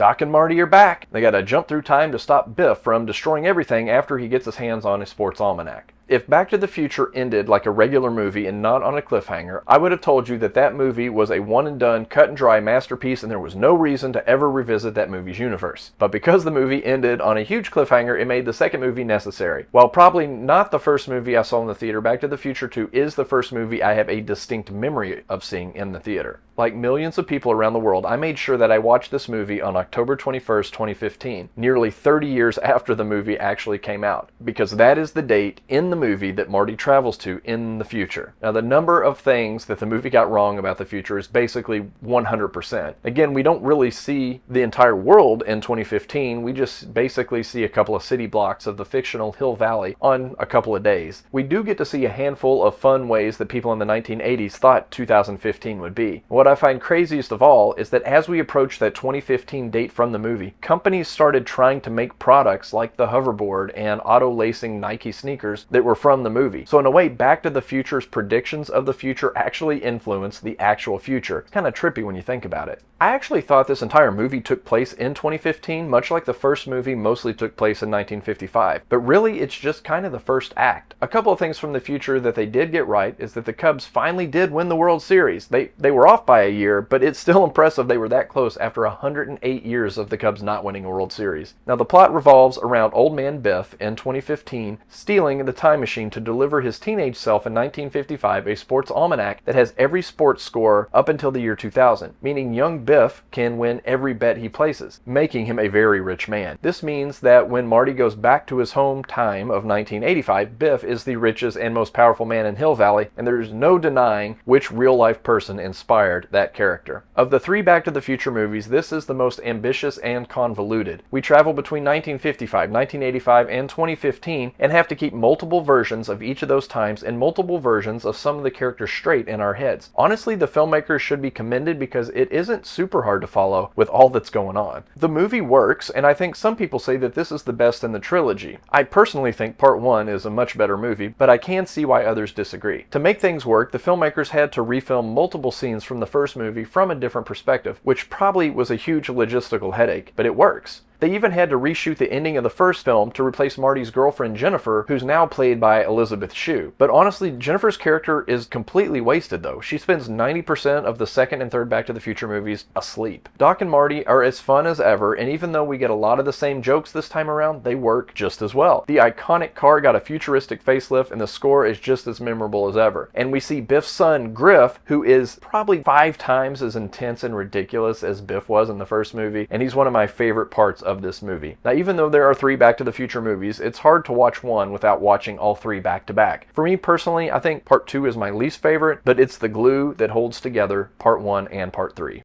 Doc and Marty are back. They gotta jump through time to stop Biff from destroying everything after he gets his hands on a sports almanac. If Back to the Future ended like a regular movie and not on a cliffhanger, I would have told you that that movie was a one-and-done, cut-and-dry masterpiece and there was no reason to ever revisit that movie's universe. But because the movie ended on a huge cliffhanger, it made the second movie necessary. While probably not the first movie I saw in the theater, Back to the Future 2 is the first movie I have a distinct memory of seeing in the theater. Like millions of people around the world, I made sure that I watched this movie on October 21st, 2015, nearly 30 years after the movie actually came out, because that is the date in the movie that Marty travels to in the future. Now, the number of things that the movie got wrong about the future is basically 100%. Again, we don't really see the entire world in 2015, we just basically see a couple of city blocks of the fictional Hill Valley on a couple of days. We do get to see a handful of fun ways that people in the 1980s thought 2015 would be. What I find craziest of all is that as we approach that 2015 date from the movie, companies started trying to make products like the hoverboard and auto-lacing Nike sneakers that were from the movie. So in a way, Back to the Future's predictions of the future actually influenced the actual future. It's kind of trippy when you think about it. I actually thought this entire movie took place in 2015, much like the first movie mostly took place in 1955. But really, it's just kind of the first act. A couple of things from the future that they did get right is that the Cubs finally did win the World Series. They were off by a year, but it's still impressive they were that close after 108 years of the Cubs not winning a World Series. Now, the plot revolves around Old Man Biff in 2015 stealing the time machine to deliver his teenage self in 1955 a sports almanac that has every sports score up until the year 2000, meaning young Biff can win every bet he places, making him a very rich man. This means that when Marty goes back to his home time of 1985, Biff is the richest and most powerful man in Hill Valley, and there's no denying which real-life person inspired that character. Of the three Back to the Future movies, this is the most ambitious and convoluted. We travel between 1955, 1985, and 2015, and have to keep multiple versions of each of those times and multiple versions of some of the characters straight in our heads. Honestly, the filmmakers should be commended because it isn't super hard to follow with all that's going on. The movie works, and I think some people say that this is the best in the trilogy. I personally think Part 1 is a much better movie, but I can see why others disagree. To make things work, the filmmakers had to refilm multiple scenes from the first movie from a different perspective, which probably was a huge logistical headache, but it works. They even had to reshoot the ending of the first film to replace Marty's girlfriend Jennifer, who's now played by Elizabeth Shue. But honestly, Jennifer's character is completely wasted though. She spends 90% of the second and third Back to the Future movies asleep. Doc and Marty are as fun as ever, and even though we get a lot of the same jokes this time around, they work just as well. The iconic car got a futuristic facelift, and the score is just as memorable as ever. And we see Biff's son, Griff, who is probably 5 times as intense and ridiculous as Biff was in the first movie, and he's one of my favorite parts of this movie. Now, even though there are 3 Back to the Future movies, it's hard to watch one without watching all 3 back to back. For me personally, I think Part 2 is my least favorite, but it's the glue that holds together Part 1 and Part 3.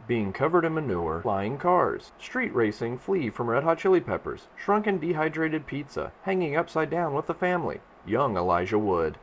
Being covered in manure, flying cars, street racing Flea from Red Hot Chili Peppers, shrunken dehydrated pizza, hanging upside down with the family, young Elijah Wood.